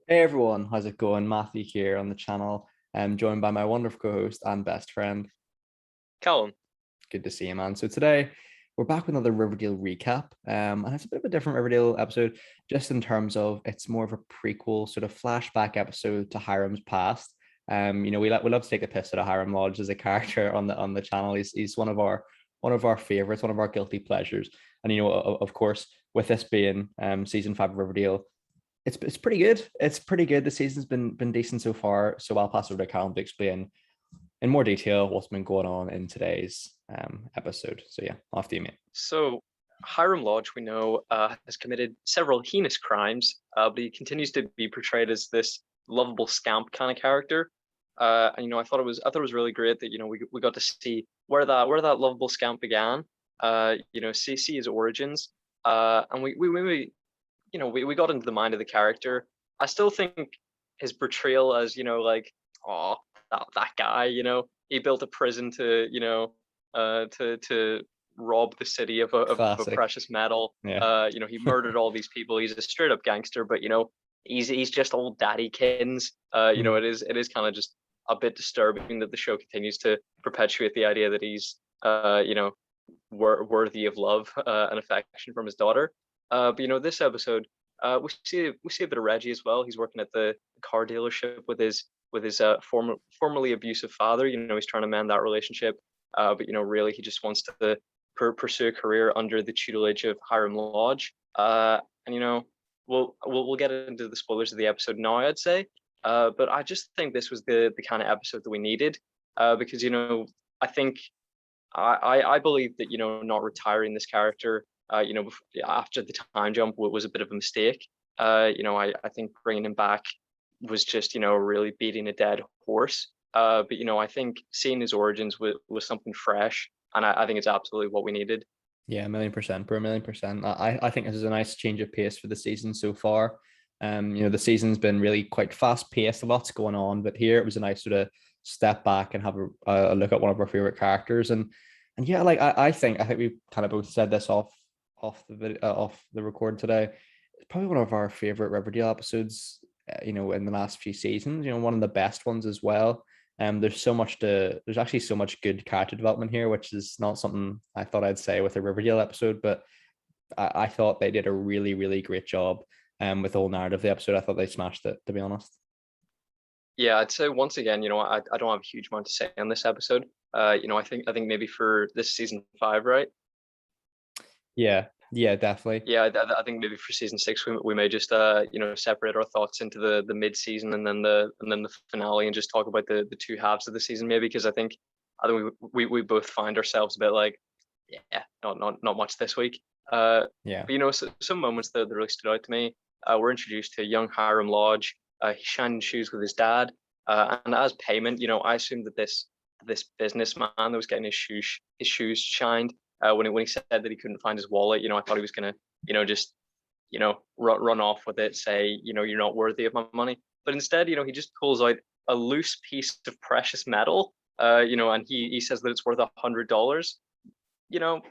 Hey everyone, how's it going? Matthew here on the channel. I'm joined by my wonderful co-host and best friend. Callum. Good to see you, man. So today we're back with another Riverdale recap. And it's a bit of a different Riverdale episode, just in terms of it's more of a prequel, sort of flashback episode to Hiram's past. We love to take the piss out of Hiram Lodge as a character on the channel. He's one of our favorites, one of our guilty pleasures. And of course, with this being season 5 of Riverdale, it's pretty good. It's pretty good. The season's been decent so far. So I'll pass over to Callum to explain in more detail what's been going on in today's episode. So yeah, off to you, mate. So, Hiram Lodge, we know, has committed several heinous crimes, but he continues to be portrayed as this lovable scamp kind of character. And I thought it was really great that we got to see where that lovable scamp began. See his origins. And we got into the mind of the character. I still think his portrayal as oh, that guy, he built a prison to rob the city of a Classic. precious metal. Yeah. He murdered all these people. He's a straight up gangster, but he's just old daddy kins. Mm. It is kind of just a bit disturbing that the show continues to perpetuate the idea that he's worthy of love and affection from his daughter. But this episode, we see a bit of Reggie as well. He's working at the car dealership with his formerly abusive father. He's trying to mend that relationship. But really, he just wants to pursue a career under the tutelage of Hiram Lodge. And we'll get into the spoilers of the episode now, I'd say. But I just think this was the kind of episode that we needed. Because I think I believe that not retiring this character, after the time jump was a bit of a mistake. I think bringing him back was just really beating a dead horse. But I think seeing his origins was something fresh, and I think it's absolutely what we needed. Yeah, 1,000,000%, bro, 1,000,000%. I think this is a nice change of pace for the season so far. The season's been really quite fast paced, a lot's going on, but here it was a nice sort of step back and have a look at one of our favorite characters. And yeah, like I think we kind of both said this off the record today. It's probably one of our favorite Riverdale episodes, in the last few seasons. One of the best ones as well. There's actually so much good character development here, which is not something I thought I'd say with a Riverdale episode, but I thought they did a really, really great job with the whole narrative of the episode. I thought they smashed it, to be honest. Yeah, I'd say once again, I don't have a huge amount to say on this episode. I think maybe for this season 5, right? Yeah, yeah, definitely. Yeah, I think maybe for season 6 we may just separate our thoughts into the mid season and then the finale and just talk about the two halves of the season maybe, because I think we both find ourselves a bit like, yeah, not much this week. Yeah. But some moments that really stood out to me. We're introduced to young Hiram Lodge. He's shining shoes with his dad, and as payment, I assumed that this businessman that was getting his shoes shined, when he said that he couldn't find his wallet, I thought he was gonna, just, run off with it, say, you're not worthy of my money. But instead, he just pulls out a loose piece of precious metal, and he says that it's worth $100. You know,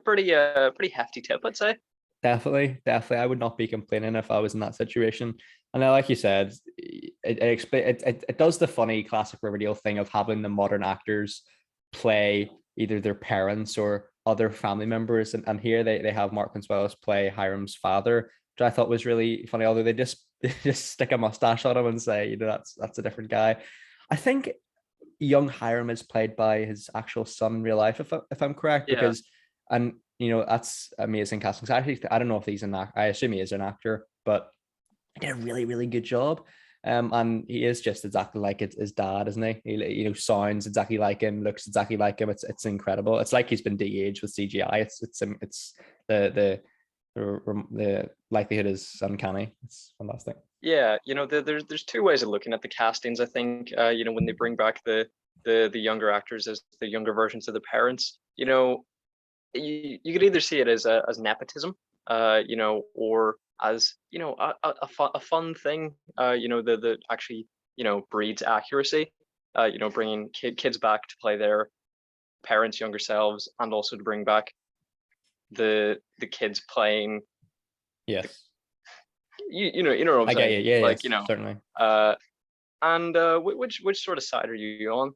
pretty hefty tip, I'd say. Definitely, definitely. I would not be complaining if I was in that situation. And then, like you said, it does the funny classic Riverdale thing of having the modern actors play either their parents or other family members. And here they have Mark Consuelos play Hiram's father, which I thought was really funny. Although they just stick a mustache on him and say, that's a different guy. I think young Hiram is played by his actual son in real life, if I'm correct, Yeah, because and that's amazing casting. So actually, I don't know if he's an actor. I assume he is an actor, but he did a really, really good job. And he is just exactly like his dad, isn't he? He sounds exactly like him, looks exactly like him. It's incredible. It's like he's been de-aged with CGI. It's the likelihood is uncanny. It's fantastic. yeah. There's two ways of looking at the castings. I think when they bring back the younger actors as the younger versions of the parents, you could either see it as nepotism, or as a fun thing, that actually breeds accuracy. Bringing kids back to play their parents' younger selves, and also to bring back the kids playing Yes. you know what I'm I get saying. you. Yeah, Like, yes, certainly. uh, and which sort of side are you on?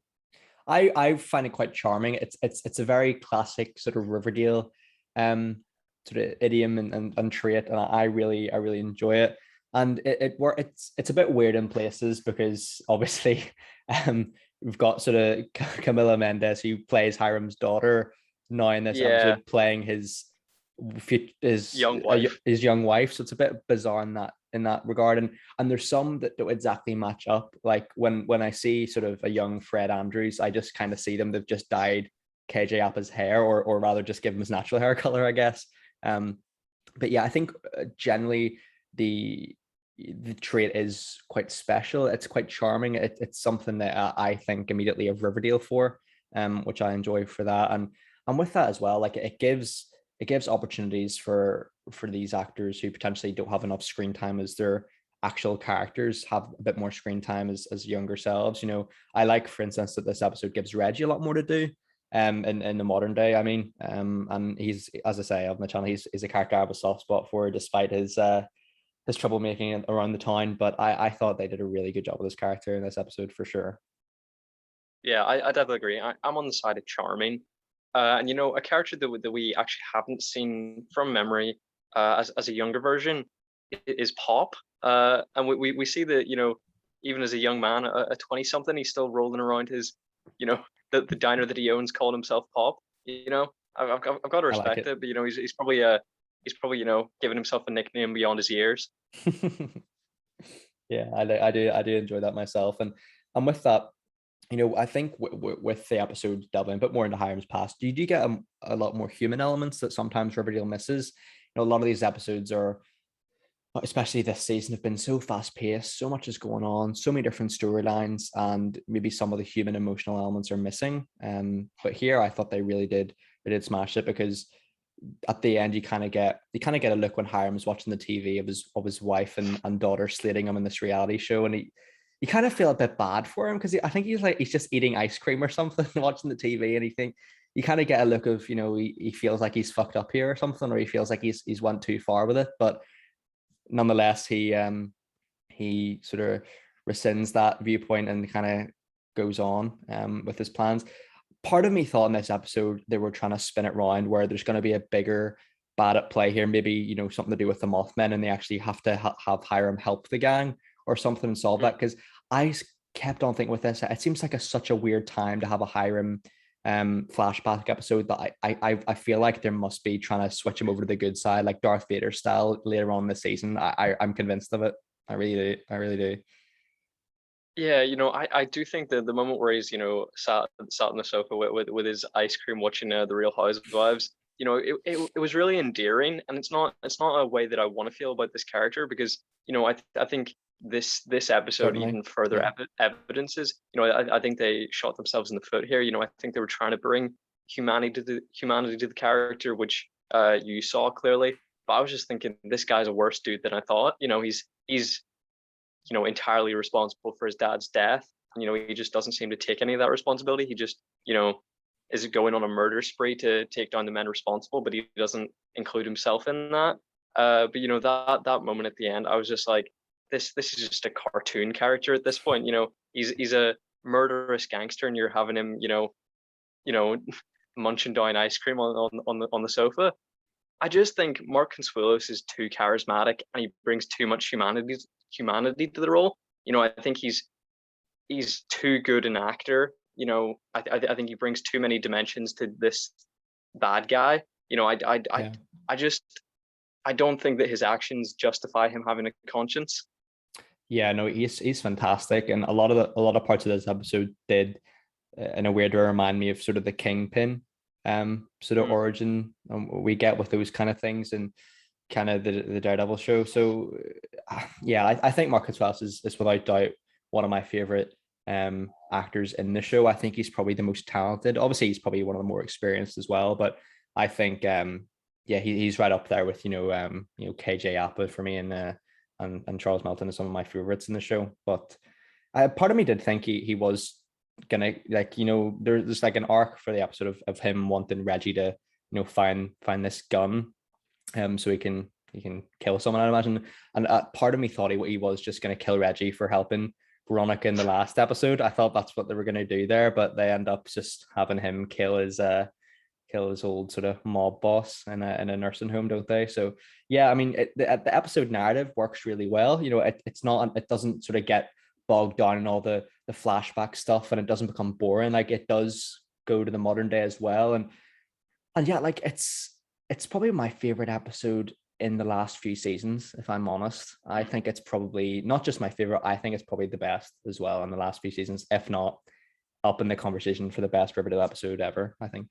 I find it quite charming. It's a very classic sort of Riverdale sort of idiom and trait, and I really enjoy it. And it's a bit weird in places because obviously we've got sort of Camila Mendes, who plays Hiram's daughter, now in this Yeah, episode playing his young wife. his young wife. So it's a bit bizarre in that regard. And there's some that don't exactly match up. Like when I see sort of a young Fred Andrews, I just kind of see them. They've just dyed KJ Appa's hair, or rather just give him his natural hair color, I guess. But yeah, I think generally the trait is quite special. It's quite charming. It's something that I think immediately of Riverdale for, which I enjoy for that. And with that as well, like it gives opportunities for these actors who potentially don't have enough screen time as their actual characters have a bit more screen time as younger selves. You know, I like, for instance, that this episode gives Reggie a lot more to do in the modern day. I mean, and he's, as I say, on the channel, he's a character I have a soft spot for, despite his troublemaking around the town. But I thought they did a really good job with this character in this episode for sure. Yeah, I definitely agree. I'm on the side of charming. And a character that we actually haven't seen from memory as a younger version is Pop. And we see that, even as a young man, a 20 something, he's still rolling around his, the diner that he owns, calling himself Pop. I've got to I like respect it. it, but he's probably giving himself a nickname beyond his years. Yeah, I do enjoy that myself. And with that, I think with the episode delving a bit more into Hiram's past, you do get a lot more human elements that sometimes Riverdale misses. A lot of these episodes are, especially this season, have been so fast paced, so much is going on, so many different storylines, and maybe some of the human emotional elements are missing. But here I thought they did smash it, because at the end you kind of get a look when Hiram's watching the TV of his wife and daughter slating him in this reality show, and you kind of feel a bit bad for him, because I think he's just eating ice cream or something watching the TV, and you kind of get a look of, he feels like he's fucked up here or something, or he feels like he's went too far with it. But nonetheless, he sort of rescinds that viewpoint and kind of goes on with his plans. Part of me thought in this episode they were trying to spin it round where there's going to be a bigger bad at play here, maybe something to do with the Mothmen, and they actually have to have Hiram help the gang or something and solve that. Because I kept on thinking with this, it seems like such a weird time to have a Hiram flashback episode, that I feel like there must be trying to switch him over to the good side, like Darth Vader style, later on this season. I'm convinced of it. I really do. Yeah, I do think that the moment where he's, sat on the sofa with his ice cream watching the Real Housewives, it was really endearing, and it's not a way that I want to feel about this character, because I think this episode Certainly. even further Yeah. evidences, I think they shot themselves in the foot here. I think they were trying to bring humanity to the character, which you saw clearly. But I was just thinking, this guy's a worse dude than I thought. He's entirely responsible for his dad's death. He just doesn't seem to take any of that responsibility. He just, is going on a murder spree to take down the men responsible, but he doesn't include himself in that. But that moment at the end, I was just like, this is just a cartoon character at this point. He's a murderous gangster, and you're having him, munching down ice cream on the sofa. I just think Mark Consuelos is too charismatic, and he brings too much humanity to the role. I think he's too good an actor. I think he brings too many dimensions to this bad guy. Yeah. I don't think that his actions justify him having a conscience. Yeah, no, he's fantastic, and a lot of parts of this episode did, in a weird way, remind me of sort of the Kingpin, sort of Mm. origin we get with those kind of things, and kind of the Daredevil show. So, yeah, I think Marcus Wells is without doubt one of my favorite actors in the show. I think he's probably the most talented. Obviously, he's probably one of the more experienced as well, but I think yeah, he's right up there with KJ Apa for me, and Charles Melton is some of my favorites in the show. But part of me did think he was gonna, like, there's like an arc for the episode of him wanting Reggie to find this gun, so he can he can kill someone, I imagine. And part of me thought he was just going to kill Reggie for helping Veronica in the last episode. I thought that's what they were going to do there, but they end up just having him kill his old sort of mob boss in a nursing home, don't they? So yeah, I mean, the episode narrative works really well. You know, it doesn't sort of get bogged down in all the flashback stuff, and it doesn't become boring. Like, it does go to the modern day as well, and yeah, like it's probably my favorite episode in the last few seasons, if I'm honest. I think it's probably not just my favorite, I think it's probably the best as well in the last few seasons, if not up in the conversation for the best Riverdale episode ever, I think.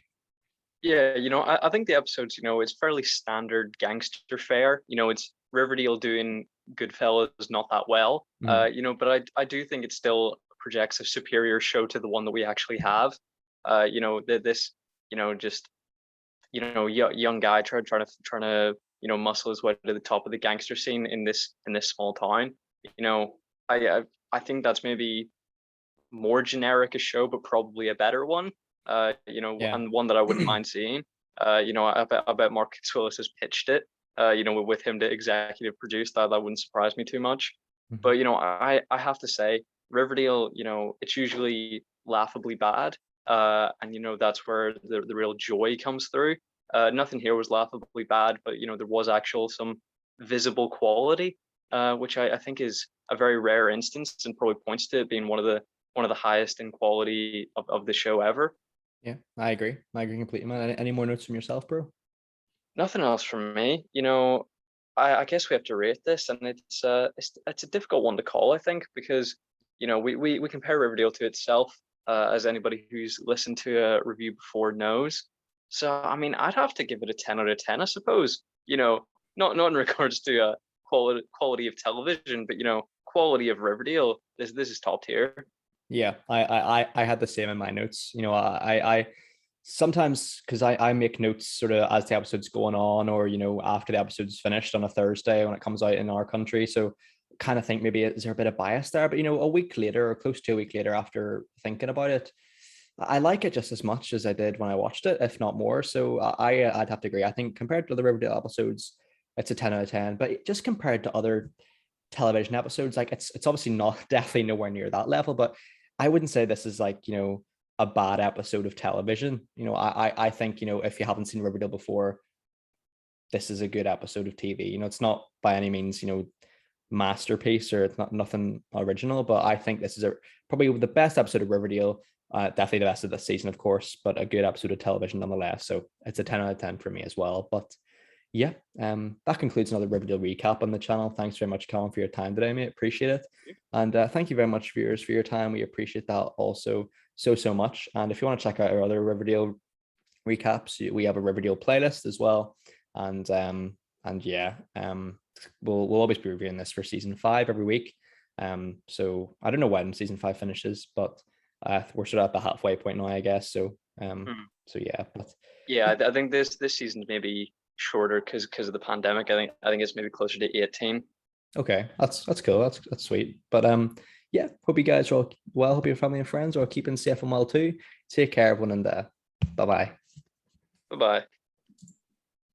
Yeah, I think the episodes, it's fairly standard gangster fare. It's Riverdale doing Goodfellas not that well. But I do think it still projects a superior show to the one that we actually have. This, just young guy trying to muscle his way to the top of the gangster scene in this small town. I think that's maybe more generic a show, but probably a better one. And one that I wouldn't mind seeing. I bet Marcus Willis has pitched it. With him to executive produce, that wouldn't surprise me too much. Mm-hmm. But I have to say, Riverdale, it's usually laughably bad, and that's where the real joy comes through. Nothing here was laughably bad, but there was actual some visible quality, which I think is a very rare instance, and probably points to it being one of the highest in quality of the show ever. Yeah, I agree completely, man. Any more notes from yourself, bro? Nothing else from me. I guess we have to rate this, and it's a difficult one to call, I think, because we compare Riverdale to itself, as anybody who's listened to a review before knows. So I mean, I'd have to give it a 10 out of 10, I suppose. Not in regards to quality of television, but quality of Riverdale. This is top tier. Yeah, I had the same in my notes. I sometimes, because I make notes sort of as the episode's going on, or after the episode's finished on a Thursday when it comes out in our country. So kind of think maybe is there a bit of bias there, but a week later or close to a week later after thinking about it, I like it just as much as I did when I watched it, if not more. So I'd have to agree. I think compared to the Riverdale episodes, it's a 10 out of 10, but just compared to other television episodes, like it's obviously not, definitely nowhere near that level, but I wouldn't say this is like, a bad episode of television. I think, if you haven't seen Riverdale before, this is a good episode of TV. It's not by any means, masterpiece, or it's not nothing original, but I think this is probably the best episode of Riverdale. Definitely the best of this season, of course, but a good episode of television nonetheless. So it's a 10 out of 10 for me as well. But yeah, that concludes another Riverdale recap on the channel. Thanks very much, Colin, for your time today, mate. Appreciate it. And thank you very much, viewers, for your time. We appreciate that also so much. And if you want to check out our other Riverdale recaps, we have a Riverdale playlist as well. And yeah, we'll always be reviewing this for season 5 every week. So I don't know when season 5 finishes, but we're sort of at the halfway point now, I guess. So so yeah, but yeah, I think this season's maybe shorter because of the pandemic. I think it's maybe closer to 18. Okay, that's cool. That's sweet. But yeah, hope you guys are all well. Hope your family and friends are keeping safe and well too. Take care, everyone, and bye bye. Bye bye.